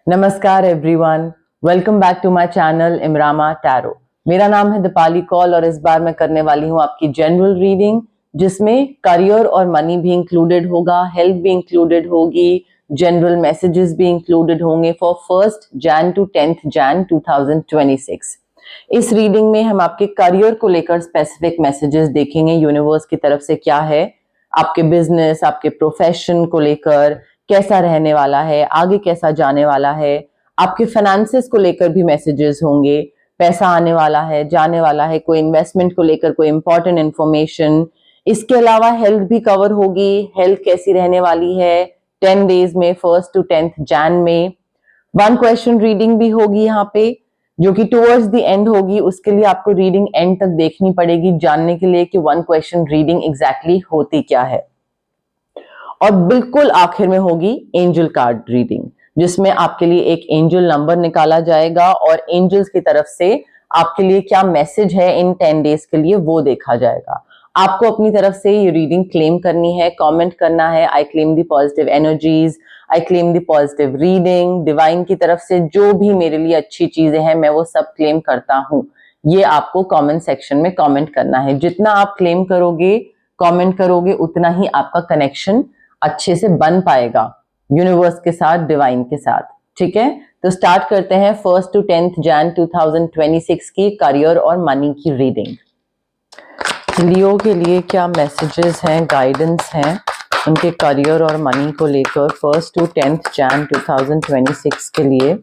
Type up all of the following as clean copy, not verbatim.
नमस्कार everyone, welcome back to my channel Imrama tarot. मेरा नाम है दीपाली कौल और इस बार मैं करने वाली हूँ आपकी जनरल रीडिंग, जिसमें करियर और मनी भी इंक्लूडेड होगा, हेल्थ भी इंक्लूडेड होगी, जनरल मैसेजेस भी इंक्लूडेड होंगे फॉर 1 जैन टू 10 जैन 2026। इस रीडिंग में हम आपके करियर को लेकर स्पेसिफिक मैसेजेस देखेंगे, यूनिवर्स की तरफ से क्या है आपके बिजनेस, आपके प्रोफेशन को लेकर, कैसा रहने वाला है, आगे कैसा जाने वाला है। आपके फाइनेंसेस को लेकर भी मैसेजेस होंगे, पैसा आने वाला है, जाने वाला है, कोई इन्वेस्टमेंट को लेकर कोई इंपॉर्टेंट इंफॉर्मेशन। इसके अलावा हेल्थ भी कवर होगी, हेल्थ कैसी रहने वाली है 10 डेज में, 1 to 10 जैन में। 1 क्वेश्चन रीडिंग भी होगी यहाँ पे, जो कि टुवर्ड्स द एंड होगी। उसके लिए आपको रीडिंग एंड तक देखनी पड़ेगी जानने के लिए कि 1 क्वेश्चन रीडिंग एग्जैक्टली होती क्या है। और बिल्कुल आखिर में होगी एंजल कार्ड रीडिंग, जिसमें आपके लिए एक एंजल नंबर निकाला जाएगा और एंजल्स की तरफ से आपके लिए क्या मैसेज है इन 10 डेज के लिए वो देखा जाएगा। आपको अपनी तरफ से ये रीडिंग क्लेम करनी है, कमेंट करना है, आई claim the positive energies, I claim the positive reading. Divine की तरफ से जो भी मेरे लिए अच्छी चीजें हैं मैं वो सब क्लेम करता हूँ, ये आपको कमेंट सेक्शन में कमेंट करना है। जितना आप क्लेम करोगे, कमेंट करोगे, उतना ही आपका कनेक्शन अच्छे से बन पाएगा यूनिवर्स के साथ, डिवाइन के साथ। ठीक है, तो स्टार्ट करते हैं 1 to 10 जैन 2026 की करियर और मनी की रीडिंग। लियो के लिए क्या मैसेजेस हैं, गाइडेंस हैं उनके करियर और मनी को लेकर 1 to 10 जैन 2026 के लिए।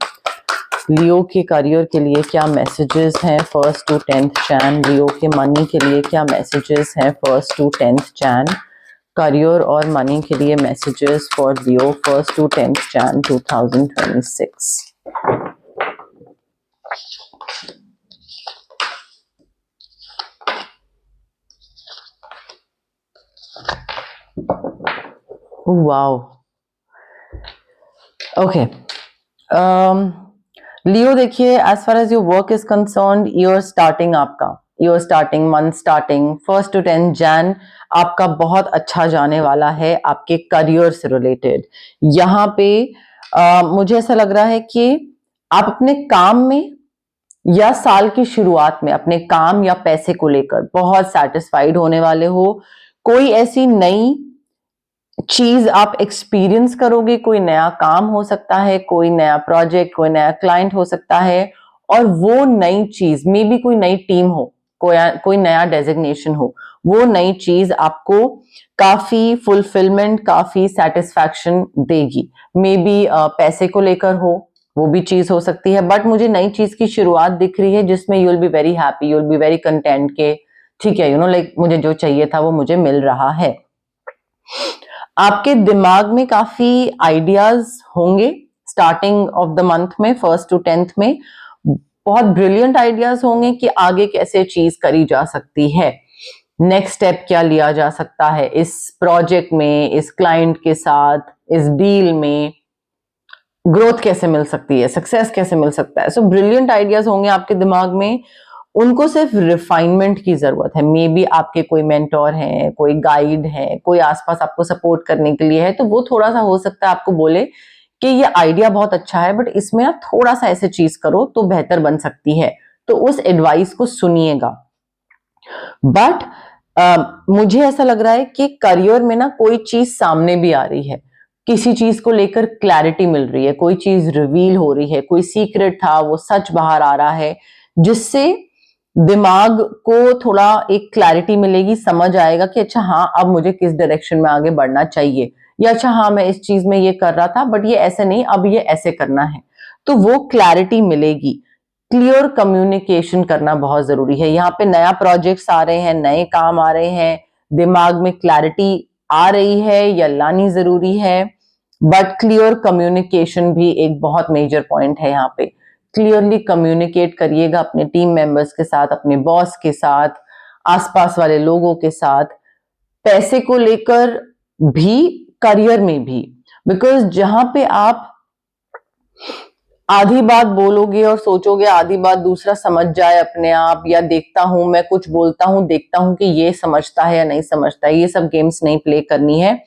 लियो के करियर के लिए क्या मैसेजेस हैं 1 to 10 जैन। लियो के मनी के लिए क्या मैसेजेस हैं 1 to 10 जैन। करियर और मनी के लिए messages for Leo 1 to 10 Jan 2026। Wow, okay. Leo देखिए, as far as your work is concerned, year starting आपका, year starting, month starting 1 to 10 Jan आपका बहुत अच्छा जाने वाला है आपके करियर से रिलेटेड। यहाँ पे मुझे ऐसा लग रहा है कि आप अपने काम में या साल की शुरुआत में अपने काम या पैसे को लेकर बहुत सेटिस्फाइड होने वाले हो। कोई ऐसी नई चीज आप एक्सपीरियंस करोगे, कोई नया काम हो सकता है, कोई नया प्रोजेक्ट, कोई नया क्लाइंट हो सकता है, और वो नई चीज मे बी कोई नई टीम हो, कोई नया डेजिग्नेशन हो, वो नई चीज आपको काफी फुलफिलमेंट, काफी सेटिस्फैक्शन देगी। मे बी पैसे को लेकर हो, वो भी चीज हो सकती है, बट मुझे नई चीज की शुरुआत दिख रही है जिसमें you will be very happy, you will be very content के ठीक है, लाइक मुझे जो चाहिए था वो मुझे मिल रहा है। आपके दिमाग में काफी आइडियाज होंगे स्टार्टिंग ऑफ द मंथ में, 1 to 10 में बहुत ब्रिलियंट आइडियाज होंगे कि आगे कैसे चीज करी जा सकती है, नेक्स्ट स्टेप क्या लिया जा सकता है इस प्रोजेक्ट में, इस क्लाइंट के साथ, इस डील में, ग्रोथ कैसे मिल सकती है, सक्सेस कैसे मिल सकता है। सो ब्रिलियंट आइडियाज होंगे आपके दिमाग में, उनको सिर्फ रिफाइनमेंट की जरूरत है। मे बी आपके कोई मेंटोर है, कोई गाइड है, कोई आसपास आपको सपोर्ट करने के लिए है, तो वो थोड़ा सा हो सकता है आपको बोले कि ये आइडिया बहुत अच्छा है बट इसमें ना थोड़ा सा ऐसे चीज करो तो बेहतर बन सकती है, तो उस एडवाइस को सुनिएगा। बट मुझे ऐसा लग रहा है कि करियर में ना कोई चीज सामने भी आ रही है, किसी चीज को लेकर क्लैरिटी मिल रही है, कोई चीज रिवील हो रही है, कोई सीक्रेट था वो सच बाहर आ रहा है, जिससे दिमाग को थोड़ा एक क्लैरिटी मिलेगी, समझ आएगा कि अच्छा हाँ अब मुझे किस डायरेक्शन में आगे बढ़ना चाहिए, या अच्छा हाँ मैं इस चीज में ये कर रहा था बट ये ऐसे नहीं, अब ये ऐसे करना है, तो वो क्लैरिटी मिलेगी। क्लियर कम्युनिकेशन करना बहुत जरूरी है। यहाँ पे नया प्रोजेक्ट्स आ रहे हैं, नए काम आ रहे हैं, दिमाग में क्लैरिटी आ रही है या लानी जरूरी है, बट क्लियर कम्युनिकेशन भी एक बहुत मेजर पॉइंट है। यहाँ पे क्लियरली कम्युनिकेट करिएगा अपने टीम मेंबर्स के साथ, अपने बॉस के साथ, आसपास वाले लोगों के साथ, पैसे को लेकर भी, करियर में भी। बिकॉज जहां पे आप आधी बात बोलोगे और सोचोगे आधी बात दूसरा समझ जाए अपने आप, या देखता हूं मैं कुछ बोलता हूं देखता हूं कि ये समझता है या नहीं समझता है, ये सब गेम्स नहीं प्ले करनी है।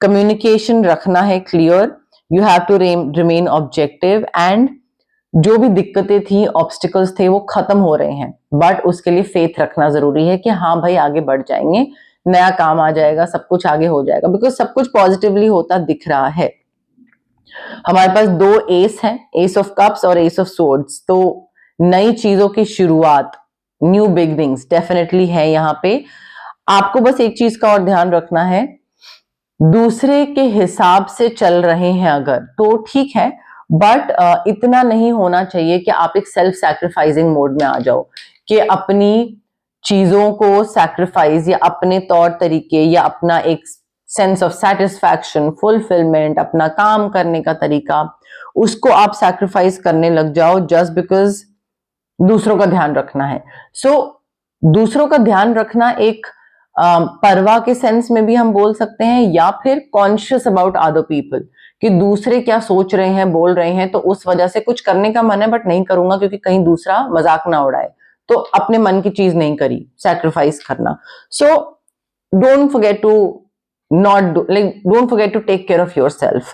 कम्युनिकेशन रखना है clear, you have to remain objective and जो भी दिक्कतें थी, ऑब्स्टिकल्स थे, वो खत्म हो रहे हैं, बट उसके लिए फेथ रखना जरूरी है कि हाँ भाई आगे बढ़ जाएंगे, नया काम आ जाएगा, सब कुछ आगे हो जाएगा, बिकॉज सब कुछ पॉजिटिवली होता दिख रहा है। हमारे पास दो एस हैं, एस ऑफ कप्स और एस ऑफ सोर्ड्स, तो नई चीजों की शुरुआत, न्यू बिगनिंग्स डेफिनेटली है यहाँ पे। आपको बस एक चीज का और ध्यान रखना है, दूसरे के हिसाब से चल रहे हैं अगर तो ठीक है, बट इतना नहीं होना चाहिए कि आप एक सेल्फ सैक्रिफाइसिंग मोड में आ जाओ कि अपनी चीजों को सैक्रिफाइस या अपने तौर तरीके या अपना एक सेंस ऑफ सेटिस्फैक्शन, फुलफिलमेंट, अपना काम करने का तरीका, उसको आप सैक्रिफाइस करने लग जाओ जस्ट बिकॉज दूसरों का ध्यान रखना है। सो दूसरों का ध्यान रखना एक परवाह के सेंस में भी हम बोल सकते हैं, या फिर कॉन्शियस अबाउट अदर पीपल कि दूसरे क्या सोच रहे हैं, बोल रहे हैं, तो उस वजह से कुछ करने का मन है बट नहीं करूंगा क्योंकि कहीं दूसरा मजाक ना उड़ाए, तो अपने मन की चीज नहीं करी, सैक्रिफाइस करना। So don't forget to don't forget to take care of yourself.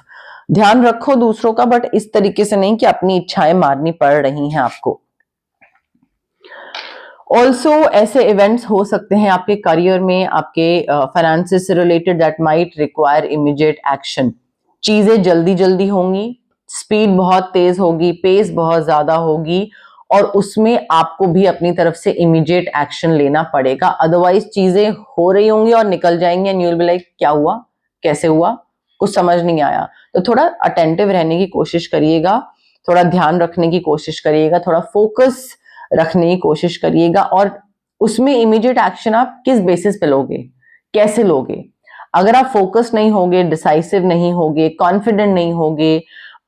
ध्यान रखो दूसरों का, बट इस तरीके से नहीं कि अपनी इच्छाएं मारनी पड़ रही हैं आपको। ऑल्सो ऐसे इवेंट्स हो सकते हैं आपके करियर में, आपके फाइनेंसेस से related, that might require immediate action. चीजें जल्दी जल्दी होंगी, स्पीड बहुत तेज होगी, पेस बहुत ज्यादा होगी, और उसमें आपको भी अपनी तरफ से इमीडिएट एक्शन लेना पड़ेगा, अदरवाइज चीजें हो रही होंगी और निकल जाएंगी and you will be like क्या हुआ, कैसे हुआ, कुछ समझ नहीं आया। तो थोड़ा अटेंटिव रहने की कोशिश करिएगा, थोड़ा ध्यान रखने की कोशिश करिएगा, थोड़ा फोकस रखने की कोशिश करिएगा, और उसमें इमीडिएट एक्शन आप किस बेसिस पे लोगे, कैसे लोगे। अगर आप फोकस नहीं होगे, डिसाइसिव नहीं होगे, कॉन्फिडेंट नहीं होगे,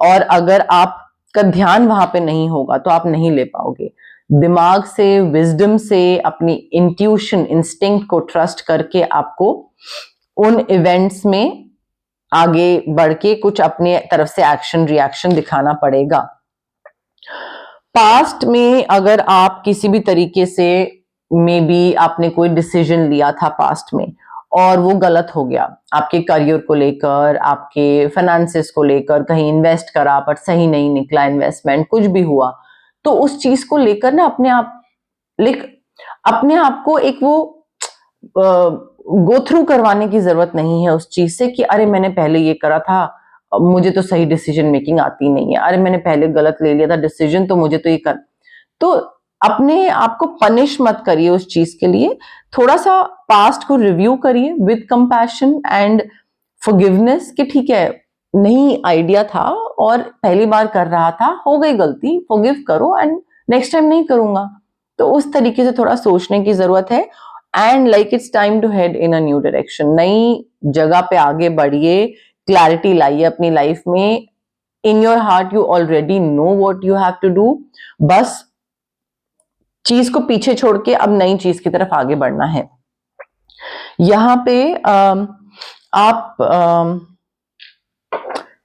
और अगर आपका ध्यान वहां पे नहीं होगा तो आप नहीं ले पाओगे। दिमाग से, विजडम से, अपनी इंट्यूशन, इंस्टिंक्ट को ट्रस्ट करके आपको उन इवेंट्स में आगे बढ़ के कुछ अपने तरफ से एक्शन रिएक्शन दिखाना पड़ेगा। पास्ट में अगर आप किसी भी तरीके से मे बी आपने कोई डिसीजन लिया था पास्ट में और वो गलत हो गया, आपके करियर को लेकर, आपके फाइनेंसेस को लेकर, कहीं इन्वेस्ट करा पर सही नहीं निकला इन्वेस्टमेंट, कुछ भी हुआ, तो उस चीज को लेकर ना अपने आप को एक वो गो थ्रू करवाने की जरूरत नहीं है उस चीज से कि अरे मैंने पहले ये करा था, मुझे तो सही डिसीजन मेकिंग आती नहीं है, अरे मैंने पहले गलत ले लिया था डिसीजन, तो मुझे तो ये कर, तो अपने आप को पनिश मत करिए उस चीज के लिए। थोड़ा सा पास्ट को रिव्यू करिए विद कंपैशन एंड फॉरगिवनेस कि ठीक है, नहीं आइडिया था और पहली बार कर रहा था, हो गई गलती, फॉरगिव करो एंड नेक्स्ट टाइम नहीं करूंगा। तो उस तरीके से थोड़ा सोचने की जरूरत है, and like it's time to head in a new direction, नई जगह पे आगे बढ़िए, क्लैरिटी लाइए अपनी लाइफ में। In your heart you already know what you have to do, बस चीज को पीछे छोड़ के अब नई चीज की तरफ आगे बढ़ना है। यहाँ पे आप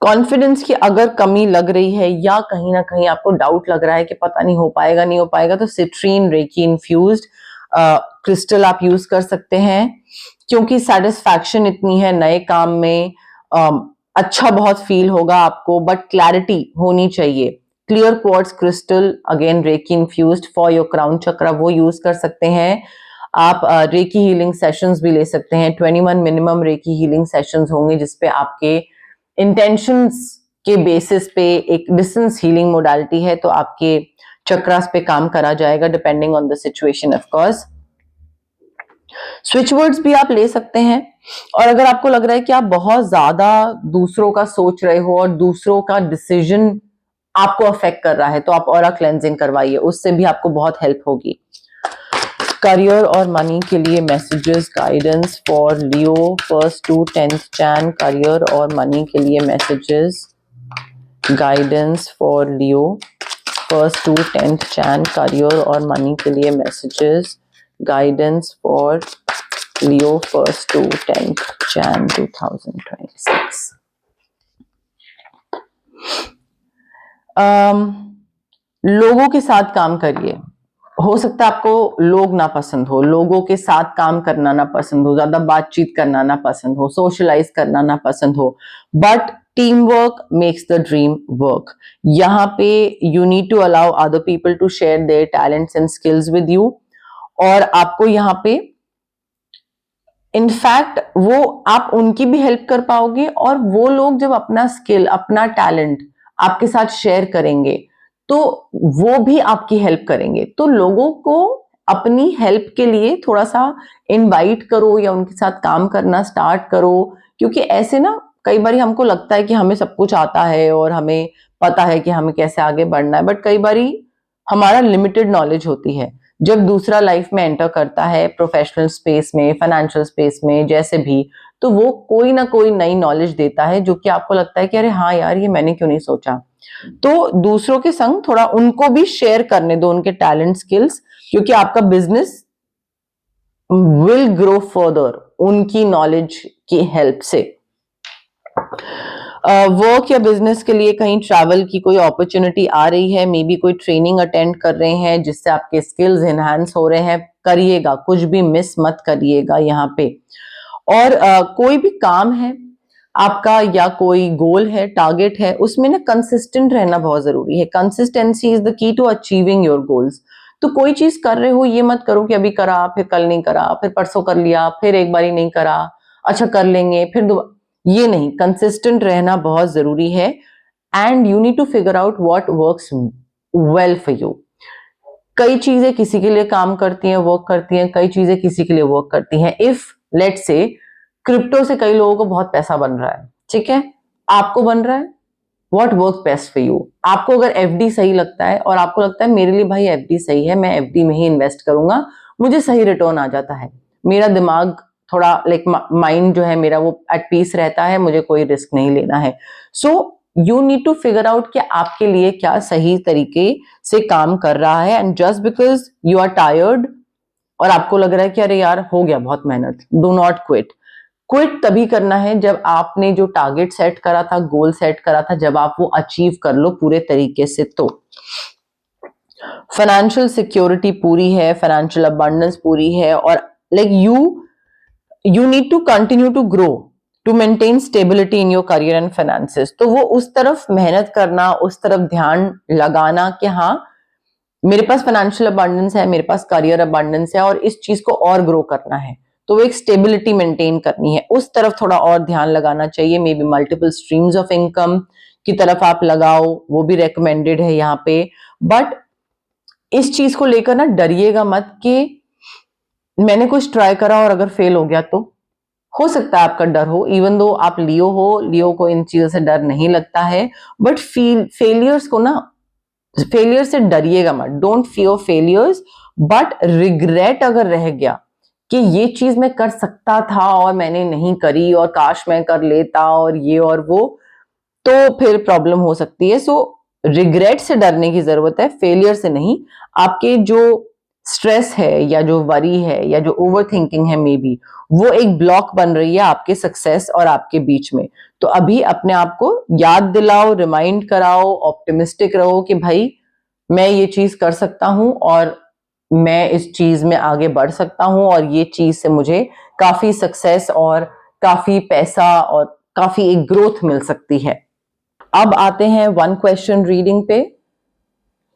कॉन्फिडेंस की अगर कमी लग रही है या कहीं ना कहीं आपको डाउट लग रहा है कि पता नहीं हो पाएगा नहीं हो पाएगा, तो सिट्रीन रेकी इन्फ्यूज्ड क्रिस्टल आप यूज कर सकते हैं, क्योंकि सेटिस्फैक्शन इतनी है नए काम में, अच्छा बहुत फील होगा आपको, बट क्लैरिटी होनी चाहिए। Clear quartz crystal, again reiki infused for your crown chakra, वो यूज कर सकते हैं आप। रेकी हीलिंग सेशंस भी ले सकते हैं, 21 मिनिमम रेकी हीलिंग सेशंस होंगे जिसपे आपके इंटेंशंस के बेसिस पे एक डिस्टेंस हीलिंग मोडालिटी है, तो आपके चक्रास पे काम करा जाएगा depending on the situation of course. Switch words भी आप ले सकते हैं, और अगर आपको लग रहा है कि आप बहुत ज्यादा दूसरों का सोच रहे हो और दूसरों का डिसीजन आपको अफेक्ट कर रहा है, तो आप ऑरा क्लेंजिंग करवाइए, उससे भी आपको बहुत हेल्प होगी। करियर और मनी के लिए messages, guidance for Leo 1st to 10th Jan, career और मनी के लिए messages, guidance for Leo 1st to 10th Jan, career और मनी के लिए messages, guidance for Leo 1st to 10th Jan 2026। लोगों के साथ काम करिए, हो सकता है आपको लोग ना पसंद हो, लोगों के साथ काम करना ना पसंद हो, ज्यादा बातचीत करना ना पसंद हो, सोशलाइज करना ना पसंद हो, but team work makes the dream work. यहाँ पे you need to allow other people to share their talents and skills with you, और आपको यहाँ पे इनफैक्ट वो आप उनकी भी हेल्प कर पाओगे, और वो लोग जब अपना स्किल अपना टैलेंट आपके साथ शेयर करेंगे तो वो भी आपकी हेल्प करेंगे। तो लोगों को अपनी हेल्प के लिए थोड़ा सा इनवाइट करो या उनके साथ काम करना स्टार्ट करो, क्योंकि ऐसे ना कई बार हमको लगता है कि हमें सब कुछ आता है और हमें पता है कि हमें कैसे आगे बढ़ना है, बट कई बार हमारा लिमिटेड नॉलेज होती है। जब दूसरा लाइफ में एंटर करता है, प्रोफेशनल स्पेस में, फाइनेंशियल स्पेस में, जैसे भी, तो वो कोई ना कोई नई नॉलेज देता है जो कि आपको लगता है कि अरे हाँ यार, ये मैंने क्यों नहीं सोचा। तो दूसरों के संग थोड़ा उनको भी शेयर करने दो उनके टैलेंट स्किल्स, क्योंकि आपका बिजनेस विल ग्रो फर्दर उनकी नॉलेज की हेल्प से। वर्क या बिजनेस के लिए कहीं ट्रैवल की कोई अपॉर्चुनिटी आ रही है, मे बी कोई ट्रेनिंग अटेंड कर रहे हैं जिससे आपके स्किल्स एनहांस हो रहे हैं, करिएगा, कुछ भी मिस मत करिएगा यहाँ पे। और कोई भी काम है आपका या कोई गोल है, टारगेट है, उसमें ना कंसिस्टेंट रहना बहुत जरूरी है। Consistency is the key to achieving your goals. तो कोई चीज कर रहे हो, ये मत करो कि अभी करा फिर कल नहीं करा, फिर परसों कर लिया, फिर एक बारी नहीं करा, अच्छा कर लेंगे फिर ये नहीं, कंसिस्टेंट रहना बहुत जरूरी है। And you need to figure out what works well for you. कई चीजें किसी के लिए काम करती हैं, वर्क करती हैं, कई चीजें किसी के लिए वर्क करती हैं। इफ लेट्स से क्रिप्टो से कई लोगों को बहुत पैसा बन रहा है, ठीक है, आपको बन रहा है, what work best for you. आपको अगर एफडी सही लगता है और आपको लगता है मेरे लिए भाई एफडी सही है, मैं एफडी में ही इन्वेस्ट करूंगा, मुझे सही रिटर्न आ जाता है, मेरा दिमाग थोड़ा लाइक माइंड जो है मेरा वो एट पीस रहता है, मुझे कोई रिस्क नहीं लेना है। So you need to figure out कि आपके लिए क्या सही तरीके से काम कर रहा है। And just because you are tired और आपको लग रहा है कि अरे यार हो गया बहुत मेहनत, डू नॉट क्विट। क्विट तभी करना है जब आपने जो टारगेट सेट करा था, गोल सेट करा था, जब आप वो अचीव कर लो पूरे तरीके से। तो फाइनेंशियल सिक्योरिटी पूरी है, फाइनेंशियल अबंडेंस पूरी है, और like you need to continue to grow to maintain stability in your career and finances. तो वो उस तरफ मेहनत करना, उस तरफ ध्यान लगाना कि हाँ मेरे पास फाइनेंशियल अबंडेंस है, मेरे पास करियर अबंडेंस है, और इस चीज को और ग्रो करना है, तो वो एक स्टेबिलिटी मेंटेन करनी है, उस तरफ थोड़ा और ध्यान लगाना चाहिए। May be multiple streams of income की तरफ आप लगाओ, वो भी रेकमेंडेड है यहाँ पे। बट इस चीज को लेकर ना डरिएगा मत कि मैंने कुछ ट्राई करा और अगर फेल हो गया तो। हो सकता है आपका डर हो, इवन दो आप लियो हो, लियो को इन चीजों से डर नहीं लगता है, बट फेलियर्स को ना, फेलियर से डरिएगा मत, don't fear failures. But regret अगर रह गया कि ये चीज मैं कर सकता था और मैंने नहीं करी, और काश मैं कर लेता, और ये और वो, तो फिर प्रॉब्लम हो सकती है। सो रिग्रेट से डरने की जरूरत है, फेलियर से नहीं। आपके जो स्ट्रेस है या जो वरी है या जो ओवर थिंकिंग है, मे बी वो एक ब्लॉक बन रही है आपके सक्सेस और आपके बीच में। तो अभी अपने आप को याद दिलाओ, रिमाइंड कराओ, ऑप्टिमिस्टिक रहो कि भाई मैं ये चीज कर सकता हूं और मैं इस चीज में आगे बढ़ सकता हूं, और ये चीज से मुझे काफी सक्सेस और काफी पैसा और काफी एक ग्रोथ मिल सकती है। अब आते हैं वन क्वेश्चन रीडिंग पे।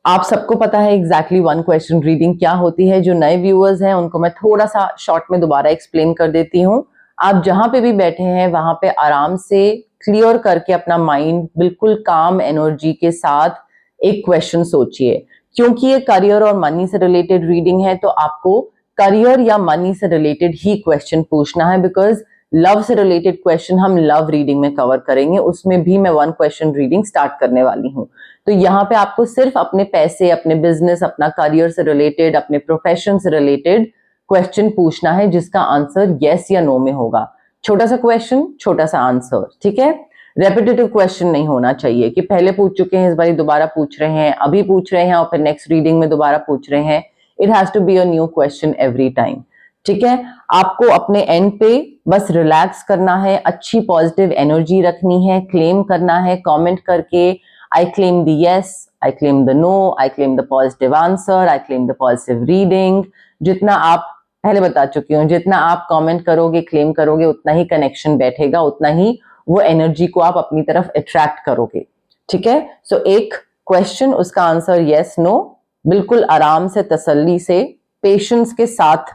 आप सबको पता है एग्जैक्टली वन क्वेश्चन रीडिंग क्या होती है। जो नए व्यूअर्स हैं उनको मैं थोड़ा सा शॉर्ट में दोबारा एक्सप्लेन कर देती हूँ। आप जहां पे भी बैठे हैं वहां पे आराम से क्लियर करके अपना माइंड बिल्कुल काम एनर्जी के साथ एक क्वेश्चन सोचिए। क्योंकि ये करियर और मनी से रिलेटेड रीडिंग है, तो आपको करियर या मनी से रिलेटेड ही क्वेश्चन पूछना है, बिकॉज लव से रिलेटेड क्वेश्चन हम लव रीडिंग में कवर करेंगे, उसमें भी मैं वन क्वेश्चन रीडिंग स्टार्ट करने वाली हूँ। तो यहाँ पे आपको सिर्फ अपने पैसे, अपने बिजनेस, अपना करियर से रिलेटेड, अपने प्रोफेशन से रिलेटेड क्वेश्चन पूछना है जिसका आंसर यस या नो में होगा। छोटा सा क्वेश्चन, छोटा सा आंसर, ठीक है। रेपिटेटिव क्वेश्चन नहीं होना चाहिए कि पहले पूछ चुके हैं, इस बार दोबारा पूछ रहे हैं, अभी पूछ रहे हैं और फिर नेक्स्ट रीडिंग में दोबारा पूछ रहे हैं। It has to be a new question every time, ठीक है। आपको अपने एंड पे बस रिलैक्स करना है, अच्छी पॉजिटिव एनर्जी रखनी है, क्लेम करना है कमेंट करके, I claim the yes, I claim the no, I claim the positive answer, I claim the positive reading. जितना आप पहले बता चुकी हूँ, जितना आप कमेंट करोगे, क्लेम करोगे, उतना ही कनेक्शन बैठेगा, उतना ही वो एनर्जी को आप अपनी तरफ अट्रैक्ट करोगे। ठीक है, सो एक क्वेश्चन, उसका आंसर यस नो, बिल्कुल आराम से, तसल्ली से, पेशेंस के साथ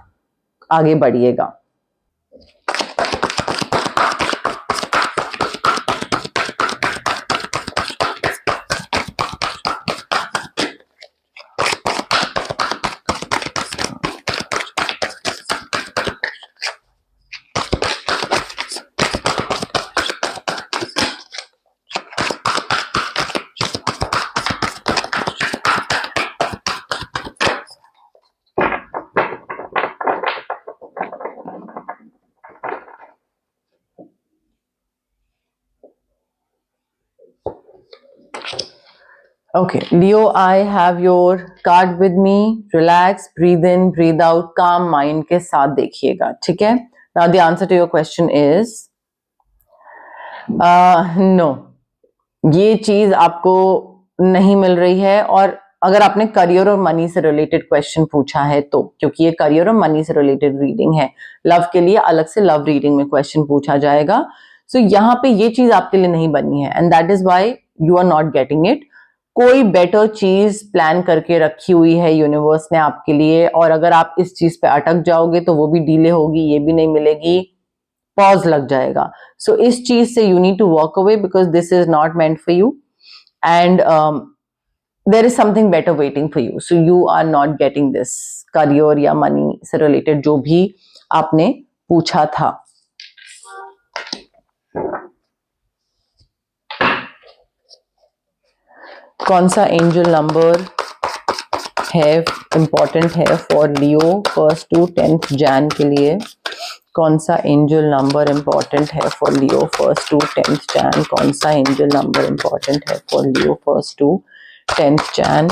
आगे बढ़िएगा। Okay, Leo, I have your card with me. Relax, breathe in, breathe out, calm mind के साथ देखिएगा, ठीक है? Now the answer to your question is no. ये चीज आपको नहीं मिल रही है। और अगर आपने करियर और मनी से रिलेटेड क्वेश्चन पूछा है तो, क्योंकि ये करियर और मनी से रिलेटेड रीडिंग है, लव के लिए अलग से लव रीडिंग में क्वेश्चन पूछा जाएगा। सो यहाँ पे ये चीज आपके लिए नहीं बनी है, and that is why you are not getting it. कोई बेटर चीज प्लान करके रखी हुई है यूनिवर्स ने आपके लिए, और अगर आप इस चीज पे अटक जाओगे तो वो भी डिले होगी, ये भी नहीं मिलेगी, पॉज लग जाएगा। सो इस चीज से you need to walk away, because this is not meant for you, and there is something better waiting for you. So you are not getting this career या मनी से रिलेटेड जो भी आपने पूछा था। कौन सा एंजल नंबर है इंपॉर्टेंट है for Leo 1st to 10th Jan के लिए? कौन सा एंजल नंबर इंपॉर्टेंट है for Leo 1st to 10th Jan? कौन सा एंजल नंबर इंपॉर्टेंट है for Leo 1st to 10th Jan?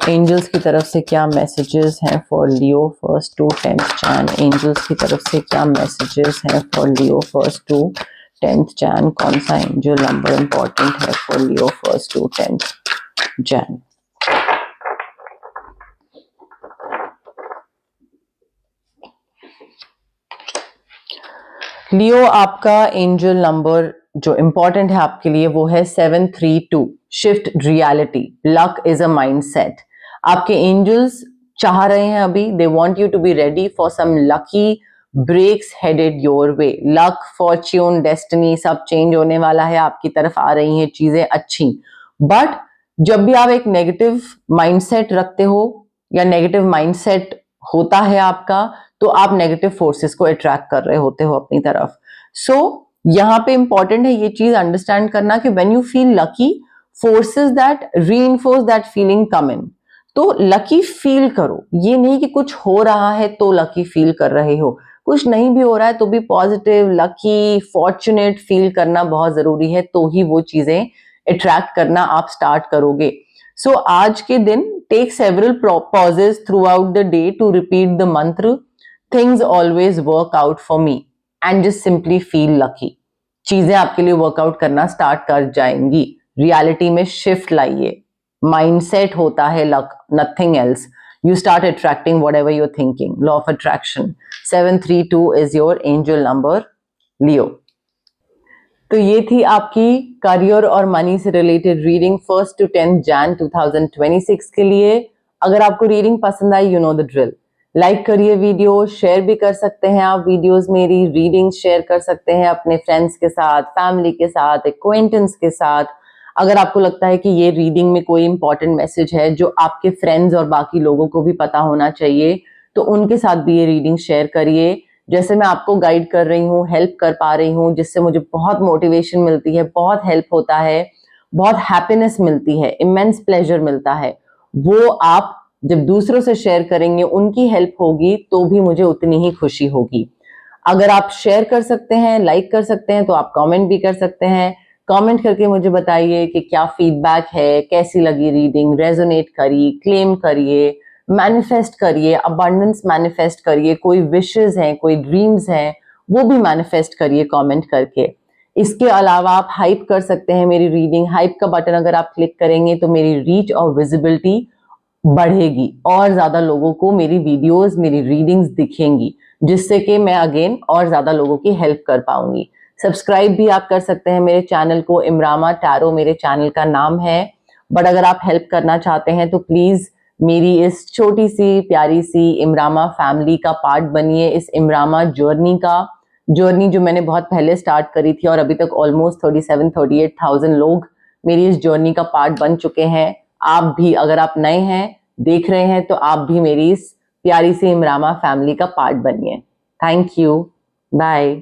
Angels की तरफ से क्या मैसेजेस हैं for Leo 1st to 10th Jan? Angels की तरफ से क्या मैसेजेस हैं for Leo 1st to 10th Jan? कौन सा एंजल नंबर इंपॉर्टेंट है for Leo 1st to 10th Jan? Leo, आपका एंजल नंबर जो इंपॉर्टेंट है आपके लिए वो है 732, shift reality, luck is a mindset. आपके एंजल्स चाह रहे हैं अभी, they want you to be ready for some lucky breaks headed your way. Luck, fortune, destiny सब चेंज होने वाला है, आपकी तरफ आ रही हैं चीजें अच्छी। बट जब भी आप एक नेगेटिव माइंडसेट रखते हो या नेगेटिव माइंडसेट होता है आपका, तो आप नेगेटिव फोर्सेस को अट्रैक्ट कर रहे होते हो अपनी तरफ। सो यहाँ पे इंपॉर्टेंट है ये चीज अंडरस्टैंड करना कि when you feel lucky, forces that reinforce that feeling come in. तो लकी फील करो, ये नहीं कि कुछ हो रहा है तो लकी फील कर रहे हो, कुछ नहीं भी हो रहा है तो भी पॉजिटिव, लकी, फॉर्चुनेट फील करना बहुत जरूरी है, तो ही वो चीजें अट्रैक्ट करना आप स्टार्ट करोगे। सो आज के दिन take several pauses throughout the day to repeat the mantra things always work out for me, and just simply feel lucky. चीजें आपके लिए वर्कआउट करना स्टार्ट कर जाएंगी। रियलिटी में शिफ्ट लाइए, माइंडसेट होता है luck, nothing else. You start attracting whatever you're thinking. Law of attraction. 732 is your angel number, Leo. तो ये थी आपकी करियर और मनी से related reading 1st to 10th Jain 2026 के लिए। अगर आपको रीडिंग पसंद आई, you know the drill, like करिए वीडियो, शेयर भी कर सकते हैं आप वीडियोस, मेरी रीडिंग शेयर कर सकते हैं अपने फ्रेंड्स के साथ, फैमिली के साथ, एक्वेंटेंस के साथ। अगर आपको लगता है कि ये रीडिंग में कोई इंपॉर्टेंट मैसेज है जो आपके फ्रेंड्स और बाकी लोगों को भी पता होना चाहिए, तो उनके साथ भी ये रीडिंग शेयर करिए। जैसे मैं आपको गाइड कर रही हूँ, हेल्प कर पा रही हूँ, जिससे मुझे बहुत मोटिवेशन मिलती है, बहुत हेल्प होता है, बहुत हैप्पीनेस मिलती है, इमेंस प्लेजर मिलता है, वो आप जब दूसरों से शेयर करेंगे, उनकी हेल्प होगी, तो भी मुझे उतनी ही खुशी होगी। अगर आप शेयर कर सकते हैं, लाइक कर सकते हैं, तो आप कमेंट भी कर सकते हैं। कमेंट करके मुझे बताइए कि क्या फीडबैक है, कैसी लगी रीडिंग, रेजोनेट करी, क्लेम करिए, मैनिफेस्ट करिए, अबंडेंस मैनिफेस्ट करिए, कोई विशेस हैं, कोई ड्रीम्स हैं, वो भी मैनिफेस्ट करिए कमेंट करके। इसके अलावा आप हाइप कर सकते हैं मेरी रीडिंग। हाइप का बटन अगर आप क्लिक करेंगे तो मेरी रीच और विजिबिलिटी बढ़ेगी और ज्यादा लोगों को मेरी वीडियोस, मेरी रीडिंग्स दिखेंगी, जिससे कि मैं अगेन और ज्यादा लोगों की हेल्प कर पाऊंगी। सब्सक्राइब भी आप कर सकते हैं मेरे चैनल को, इमरामा टैरो मेरे चैनल का नाम है। बट अगर आप हेल्प करना चाहते हैं तो प्लीज मेरी इस छोटी सी प्यारी सी इमरामा फैमिली का पार्ट बनिए, इस इमरामा जर्नी जो मैंने बहुत पहले स्टार्ट करी थी और अभी तक ऑलमोस्ट 37-38,000 लोग मेरी इस जर्नी का पार्ट बन चुके हैं। आप भी, अगर आप नए हैं, देख रहे हैं, तो आप भी मेरी इस प्यारी सी इमरामा फैमिली का पार्ट बनिए। Thank you. बाय।